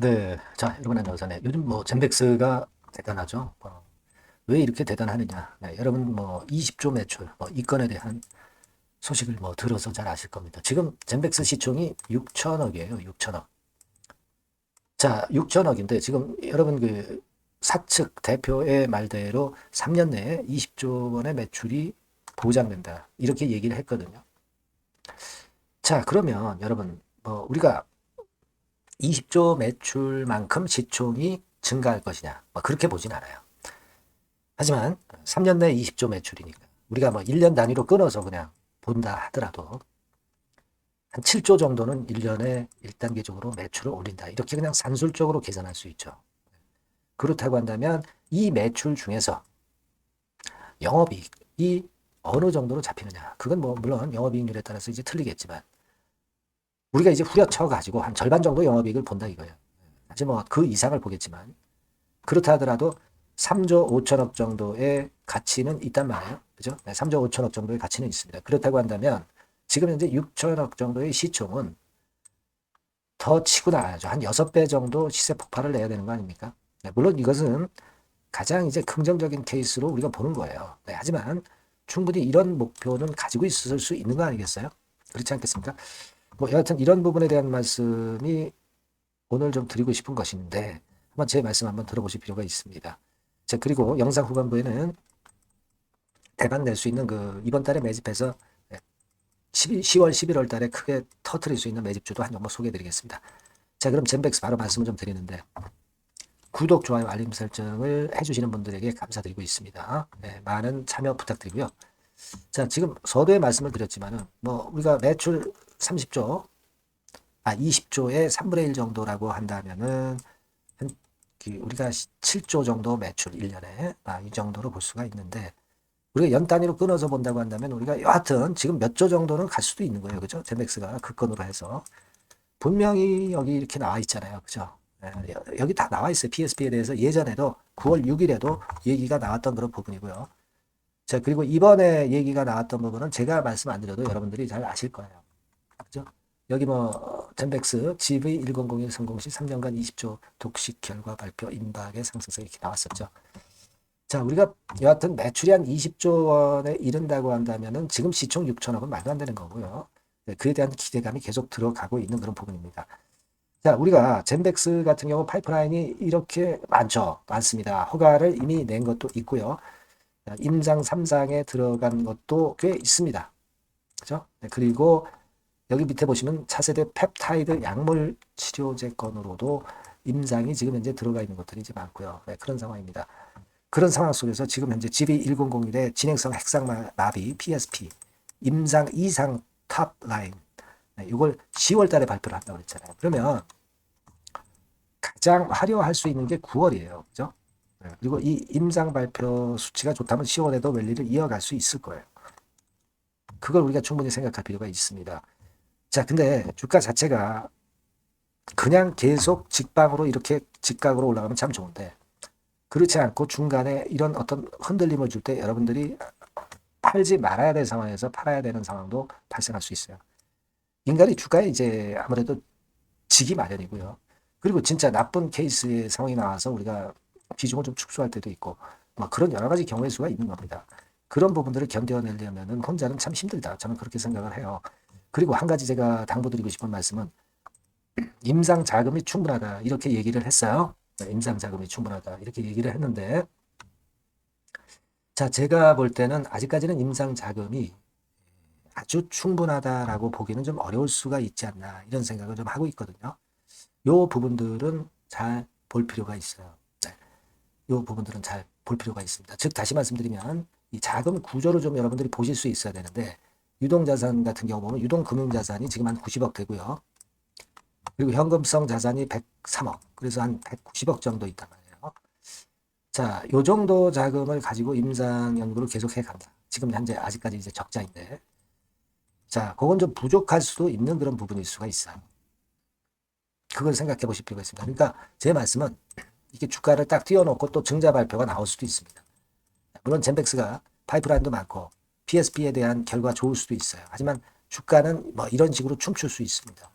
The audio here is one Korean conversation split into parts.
네, 자, 여러분 안녕하세요. 네, 요즘 뭐 젠백스가 대단하죠. 왜 이렇게 대단하느냐? 네, 여러분 뭐 20조 매출, 이 건에 대한 소식을 뭐 들어서 잘 아실 겁니다. 지금 젠백스 시총이 6천억이에요. 6천억. 자, 6천억인데 지금 여러분 그 사측 대표의 말대로 3년 내에 20조 원의 매출이 보장된다. 이렇게 얘기를 했거든요. 자, 그러면 여러분 뭐 우리가 20조 매출만큼 시총이 증가할 것이냐? 뭐 그렇게 보진 않아요. 하지만 3년 내 20조 매출이니까 우리가 뭐 1년 단위로 끊어서 그냥 본다 하더라도 한 7조 정도는 1년에 1단계적으로 매출을 올린다. 이렇게 그냥 산술적으로 계산할 수 있죠. 그렇다고 한다면 이 매출 중에서 영업이익이 어느 정도로 잡히느냐. 그건 뭐 물론 영업이익률에 따라서 이제 틀리겠지만 우리가 이제 후려쳐 가지고 한 절반 정도 영업이익을 본다 이거예요. 사실 뭐 그 이상을 보겠지만 그렇다 하더라도 3조 5천억 정도의 가치는 있단 말이에요. 그죠? 네, 3조 5천억 정도의 가치는 있습니다. 그렇다고 한다면 지금 현재 6천억 정도의 시총은 더 치고 나가야죠. 한 6배 정도 시세 폭발을 내야 되는 거 아닙니까? 네, 물론 이것은 가장 이제 긍정적인 케이스로 우리가 보는 거예요. 네, 하지만 충분히 이런 목표는 가지고 있을 수 있는 거 아니겠어요? 그렇지 않겠습니까? 뭐 여하튼 이런 부분에 대한 말씀이 오늘 좀 드리고 싶은 것인데 한번 제 말씀 한번 들어보실 필요가 있습니다. 자, 그리고 영상 후반부에는 대박 낼 수 있는 그 이번 달에 매집해서 10월, 11월 달에 크게 터트릴 수 있는 매집주도 한 종목 소개해 드리겠습니다. 자, 그럼 젠백스 바로 말씀을 좀 드리는데 구독, 좋아요, 알림 설정을 해주시는 분들에게 감사드리고 있습니다. 네, 많은 참여 부탁드리고요. 자, 지금 서두에 말씀을 드렸지만은 뭐 우리가 매출 30조, 20조의 3분의 1 정도라고 한다면은 우리가 7조 정도 매출 1년에 이 정도로 볼 수가 있는데 우리가 연 단위로 끊어서 본다고 한다면 우리가 여하튼 지금 몇 조 정도는 갈 수도 있는 거예요. 그죠? 젠백스가 그 건으로 해서 분명히 여기 이렇게 나와 있잖아요. 그죠? 여기 다 나와 있어요. PSP에 대해서 예전에도 9월 6일에도 얘기가 나왔던 그런 부분이고요. 자, 그리고 이번에 얘기가 나왔던 부분은 제가 말씀 안 드려도 여러분들이 잘 아실 거예요. 그죠? 여기 뭐 젠백스 GV1001 성공 시 3년간 20조 독식 결과 발표 임박의 상승세 이렇게 나왔었죠. 자, 우리가 여하튼 매출이 한 20조 원에 이른다고 한다면은 지금 시총 6천억은 말도 안 되는 거고요. 네, 그에 대한 기대감이 계속 들어가고 있는 그런 부분입니다. 자, 우리가 젠백스 같은 경우 파이프라인이 이렇게 많습니다. 허가를 이미 낸 것도 있고요. 임상 3상에 들어간 것도 꽤 있습니다. 그죠? 네, 그리고 여기 밑에 보시면 차세대 펩타이드 약물 치료제 건으로도 임상이 지금 현재 들어가 있는 것들이 이제 많고요. 네, 그런 상황입니다. 그런 상황 속에서 지금 현재 GB1001의 진행성 핵상 마비 PSP 임상 2상 탑라인 이걸 10월 달에 발표를 한다고 그랬잖아요. 그러면 가장 화려할 수 있는 게 9월이에요. 그죠? 그리고 이 임상 발표 수치가 좋다면 10월에도 랠리를 이어갈 수 있을 거예요. 그걸 우리가 충분히 생각할 필요가 있습니다. 자, 근데 주가 자체가 그냥 계속 직방으로 이렇게 직각으로 올라가면 참 좋은데 그렇지 않고 중간에 이런 어떤 흔들림을 줄 때 여러분들이 팔지 말아야 될 상황에서 팔아야 되는 상황도 발생할 수 있어요. 인간이 주가에 이제 아무래도 지기 마련이고요. 그리고 진짜 나쁜 케이스의 상황이 나와서 우리가 비중을 좀 축소할 때도 있고 뭐 그런 여러 가지 경우의 수가 있는 겁니다. 그런 부분들을 견뎌내려면 혼자는 참 힘들다. 저는 그렇게 생각을 해요. 그리고 한 가지 제가 당부드리고 싶은 말씀은 임상 자금이 충분하다. 이렇게 얘기를 했어요. 임상 자금이 충분하다. 이렇게 얘기를 했는데 자, 제가 볼 때는 아직까지는 임상 자금이 아주 충분하다라고 보기는 좀 어려울 수가 있지 않나 이런 생각을 좀 하고 있거든요. 요 부분들은 잘 볼 필요가 있어요. 네. 요 부분들은 잘 볼 필요가 있습니다. 즉 다시 말씀드리면 이 자금 구조를 좀 여러분들이 보실 수 있어야 되는데 유동자산 같은 경우 보면 유동금융자산이 지금 한 90억 되고요. 그리고 현금성 자산이 103억 그래서 한 190억 정도 있단 말이에요. 자, 요 정도 자금을 가지고 임상 연구를 계속해 간다. 지금 현재 아직까지 이제 적자인데 자, 그건 좀 부족할 수도 있는 그런 부분일 수가 있어요. 그걸 생각해 보실 필요가 있습니다. 그러니까 제 말씀은 이게 주가를 딱 띄워놓고 또 증자 발표가 나올 수도 있습니다. 물론 젠백스가 파이프라인도 많고 PSP에 대한 결과 좋을 수도 있어요. 하지만 주가는 뭐 이런 식으로 춤출 수 있습니다.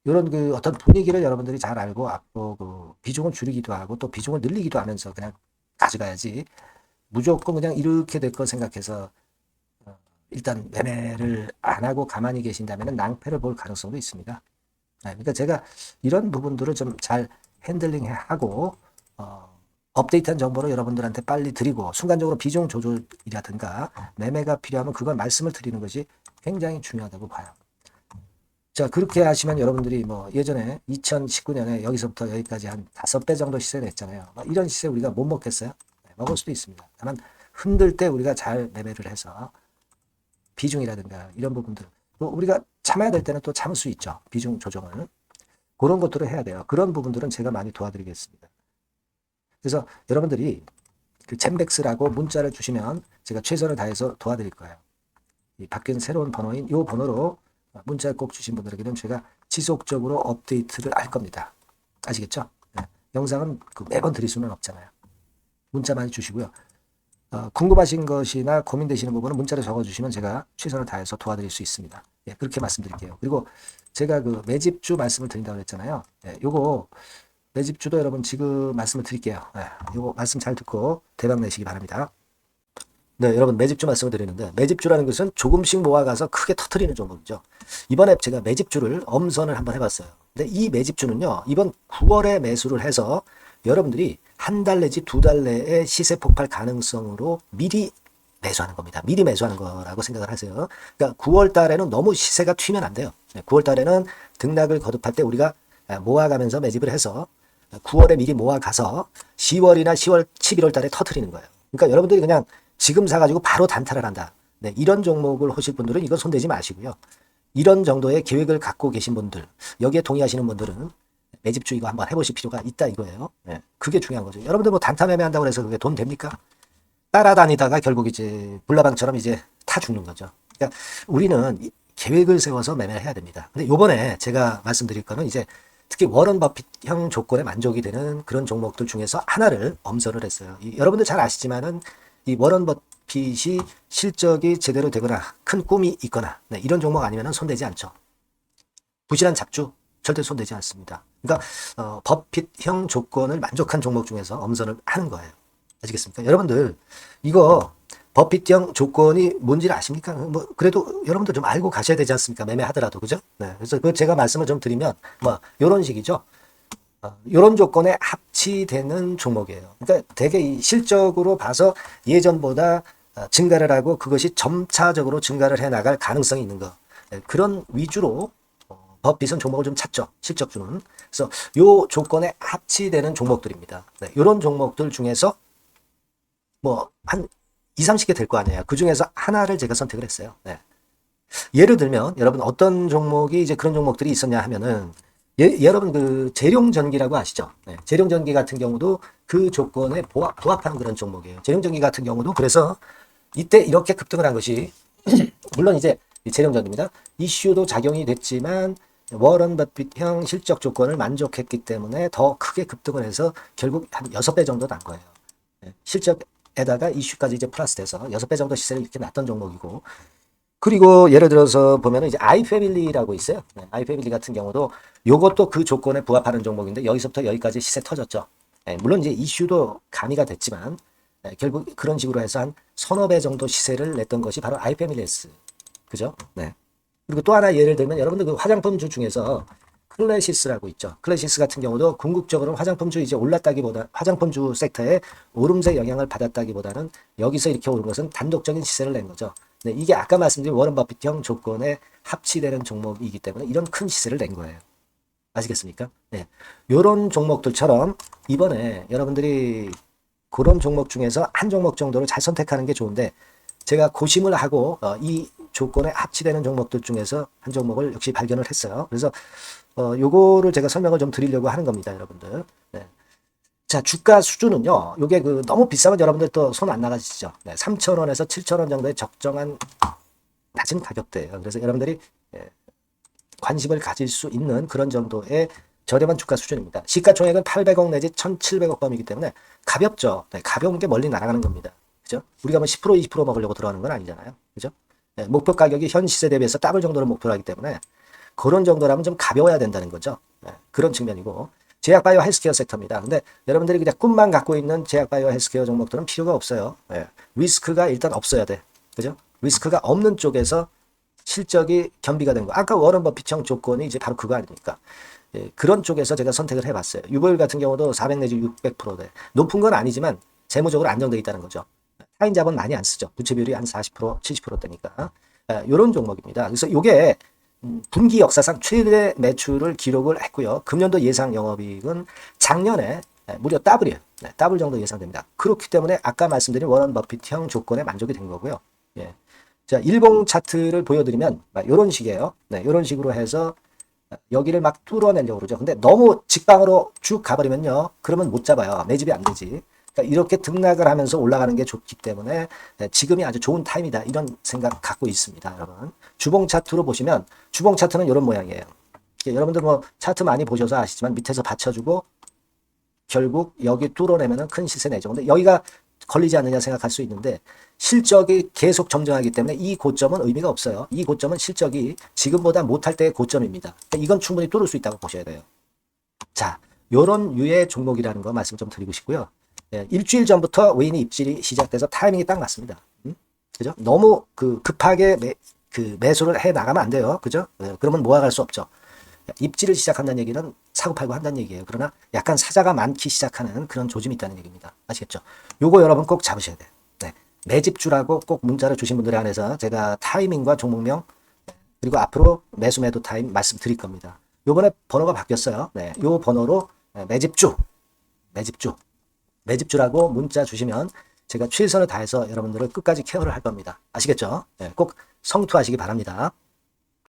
이런 그 어떤 분위기를 여러분들이 잘 알고 앞으로 그 비중을 줄이기도 하고 또 비중을 늘리기도 하면서 그냥 가져가야지 무조건 그냥 이렇게 될 거 생각해서 일단 매매를 안 하고 가만히 계신다면 낭패를 볼 가능성도 있습니다. 그러니까 제가 이런 부분들을 좀 잘 핸들링하고 업데이트한 정보를 여러분들한테 빨리 드리고 순간적으로 비중 조절이라든가 매매가 필요하면 그걸 말씀을 드리는 것이 굉장히 중요하다고 봐요. 자, 그렇게 하시면 여러분들이 뭐 예전에 2019년에 여기서부터 여기까지 한 5배 정도 시세 냈잖아요. 이런 시세 우리가 못 먹겠어요? 네, 먹을 수도 있습니다. 다만 흔들 때 우리가 잘 매매를 해서 비중이라든가 이런 부분들 또 우리가 참아야 될 때는 또 참을 수 있죠. 비중 조정을. 그런 것들을 해야 돼요. 그런 부분들은 제가 많이 도와드리겠습니다. 그래서 여러분들이 그 젠백스라고 문자를 주시면 제가 최선을 다해서 도와드릴 거예요. 이 바뀐 새로운 번호인 이 번호로 문자 꼭 주신 분들에게는 제가 지속적으로 업데이트를 할 겁니다. 아시겠죠? 네. 영상은 그 매번 드릴 수는 없잖아요. 문자 많이 주시고요. 궁금하신 것이나 고민되시는 부분은 문자로 적어주시면 제가 최선을 다해서 도와드릴 수 있습니다. 예, 그렇게 말씀드릴게요. 그리고 제가 그 매집주 말씀을 드린다고 했잖아요. 예, 요거 매집주도 여러분 지금 말씀을 드릴게요. 예, 요거 말씀 잘 듣고 대박 내시기 바랍니다. 네, 여러분 매집주 말씀을 드리는데 매집주라는 것은 조금씩 모아가서 크게 터트리는 종목이죠. 이번에 제가 매집주를 엄선을 한번 해봤어요. 근데 이 매집주는요, 이번 9월에 매수를 해서 여러분들이 한 달 내지 2달 내에 시세 폭발 가능성으로 미리 매수하는 겁니다. 미리 매수하는 거라고 생각을 하세요. 그러니까 9월 달에는 너무 시세가 튀면 안 돼요. 9월 달에는 등락을 거듭할 때 우리가 모아가면서 매집을 해서 9월에 미리 모아가서 10월이나 10월, 11월 달에 터트리는 거예요. 그러니까 여러분들이 그냥 지금 사가지고 바로 단타를 한다. 네, 이런 종목을 하실 분들은 이거 손대지 마시고요. 이런 정도의 계획을 갖고 계신 분들, 여기에 동의하시는 분들은 매집주 이거 한번 해보실 필요가 있다 이거예요. 네, 그게 중요한 거죠. 여러분들 뭐 단타 매매한다고 해서 그게 돈 됩니까? 따라다니다가 결국 이제 불나방처럼 이제 타 죽는 거죠. 그러니까 우리는 계획을 세워서 매매를 해야 됩니다. 근데 요번에 제가 말씀드릴 거는 이제 특히 워런 버핏형 조건에 만족이 되는 그런 종목들 중에서 하나를 엄선을 했어요. 여러분들 잘 아시지만은 이 워런 버핏이 실적이 제대로 되거나 큰 꿈이 있거나 네, 이런 종목 아니면 손대지 않죠. 부실한 잡주 절대 손대지 않습니다. 그러니까 버핏형 조건을 만족한 종목 중에서 엄선을 하는 거예요. 아시겠습니까? 여러분들 이거 버핏형 조건이 뭔지를 아십니까? 뭐 그래도 여러분들 좀 알고 가셔야 되지 않습니까? 매매하더라도 그죠? 네, 그래서 그 제가 말씀을 좀 드리면 뭐 이런 식이죠. 이런 조건에 합치되는 종목이에요. 그러니까 되게 이 실적으로 봐서 예전보다 증가를 하고 그것이 점차적으로 증가를 해 나갈 가능성이 있는 거. 네, 그런 위주로 버핏은 종목을 좀 찾죠. 실적주는. 그래서 요 조건에 합치되는 종목들입니다. 네, 이런 종목들 중에서 뭐 한 2, 30개 될 거 아니에요. 그 중에서 하나를 제가 선택을 했어요. 네. 예를 들면 여러분 어떤 종목이 이제 그런 종목들이 있었냐 하면은 여러분 그 재룡전기라고 아시죠? 네. 재룡전기 같은 경우도 그 조건에 부합하는 그런 종목이에요. 재룡전기 같은 경우도 그래서 이때 이렇게 급등을 한 것이 물론 이제 재룡전기입니다. 이슈도 작용이 됐지만 워런 버핏형 실적 조건을 만족했기 때문에 더 크게 급등을 해서 결국 한 6배 정도 난 거예요. 네. 실적에다가 이슈까지 이제 플러스돼서 6배 정도 시세를 이렇게 났던 종목이고 그리고 예를 들어서 보면은 이제 아이패밀리라고 있어요. 네, 아이패밀리 같은 경우도 요것도 그 조건에 부합하는 종목인데 여기서부터 여기까지 시세 터졌죠. 네, 물론 이제 이슈도 가미가 됐지만 네, 결국 그런 식으로 해서 한 서너 배 정도 시세를 냈던 것이 바로 아이패밀리스. 그죠? 네. 그리고 또 하나 예를 들면 여러분들 그 화장품주 중에서 클래시스라고 있죠. 클래시스 같은 경우도 궁극적으로 화장품주 이제 올랐다기보다 화장품주 섹터에 오름세 영향을 받았다기보다는 여기서 이렇게 오른 것은 단독적인 시세를 낸 거죠. 네, 이게 아까 말씀드린 워런 버핏형 조건에 합치되는 종목이기 때문에 이런 큰 시세를 낸 거예요. 아시겠습니까? 네. 요런 종목들처럼 이번에 여러분들이 그런 종목 중에서 한 종목 정도를 잘 선택하는 게 좋은데 제가 고심을 하고 이 조건에 합치되는 종목들 중에서 한 종목을 역시 발견을 했어요. 그래서 요거를 제가 설명을 좀 드리려고 하는 겁니다, 여러분들. 네. 자, 주가 수준은요. 요게 그 너무 비싸면 여러분들 또 손 안 나가시죠. 네, 3,000원에서 7,000원 정도의 적정한 낮은 가격대예요. 그래서 여러분들이 관심을 가질 수 있는 그런 정도의 저렴한 주가 수준입니다. 시가총액은 800억 내지 1,700억 범위이기 때문에 가볍죠. 네, 가벼운 게 멀리 날아가는 겁니다. 그죠? 우리가 뭐 10% 20% 먹으려고 들어가는 건 아니잖아요. 그죠? 네, 목표 가격이 현 시세 대비해서 더블 정도를 목표로 하기 때문에 그런 정도라면 좀 가벼워야 된다는 거죠. 그런 측면이고 제약바이오 헬스케어 섹터입니다. 근데 여러분들이 그냥 꿈만 갖고 있는 제약바이오 헬스케어 종목들은 필요가 없어요. 리스크가 일단 없어야 돼. 그죠? 리스크가 없는 쪽에서 실적이 겸비가 된 거. 아까 워런 버핏형 조건이 이제 바로 그거 아닙니까? 그런 쪽에서 제가 선택을 해봤어요. 유보율 같은 경우도 400 내지 600%대. 높은 건 아니지만 재무적으로 안정되어 있다는 거죠. 타인 자본 많이 안 쓰죠. 부채 비율이 한 40%, 70%대니까. 이런 종목입니다. 그래서 이게 분기 역사상 최대 매출을 기록을 했고요. 금년도 예상 영업이익은 작년에 무려 더블이에요. 더블 정도 예상됩니다. 그렇기 때문에 아까 말씀드린 워런 버핏형 조건에 만족이 된 거고요. 자, 일봉 차트를 보여드리면 이런 식이에요. 이런 식으로 해서 여기를 막 뚫어내려고 그러죠. 근데 너무 직방으로 쭉 가버리면요. 그러면 못 잡아요. 매집이 안 되지. 그러니까 이렇게 등락을 하면서 올라가는 게 좋기 때문에 지금이 아주 좋은 타임이다. 이런 생각 갖고 있습니다. 여러분. 주봉 차트로 보시면 주봉 차트는 이런 모양이에요. 여러분들 뭐 차트 많이 보셔서 아시지만 밑에서 받쳐주고 결국 여기 뚫어내면 큰 시세 내죠. 근데 여기가 걸리지 않느냐 생각할 수 있는데 실적이 계속 정정하기 때문에 이 고점은 의미가 없어요. 이 고점은 실적이 지금보다 못할 때의 고점입니다. 그러니까 이건 충분히 뚫을 수 있다고 보셔야 돼요. 자, 요런 유의 종목이라는 거 말씀 좀 드리고 싶고요. 일주일 전부터 외인이 입질이 시작돼서 타이밍이 딱 맞습니다. 그죠? 너무 급하게 매수를 해 나가면 안 돼요. 그죠? 그러면 모아갈 수 없죠. 입질을 시작한다는 얘기는 사고팔고 한다는 얘기예요. 그러나 약간 사자가 많기 시작하는 그런 조짐이 있다는 얘기입니다. 아시겠죠? 요거 여러분 꼭 잡으셔야 돼요. 매집주라고 꼭 문자를 주신 분들에 한해서 제가 타이밍과 종목명 그리고 앞으로 매수 매도 타임 말씀드릴 겁니다. 요번에 번호가 바뀌었어요. 요 번호로 매집주라고 문자 주시면 제가 최선을 다해서 여러분들을 끝까지 케어를 할 겁니다. 아시겠죠? 꼭 성투하시기 바랍니다.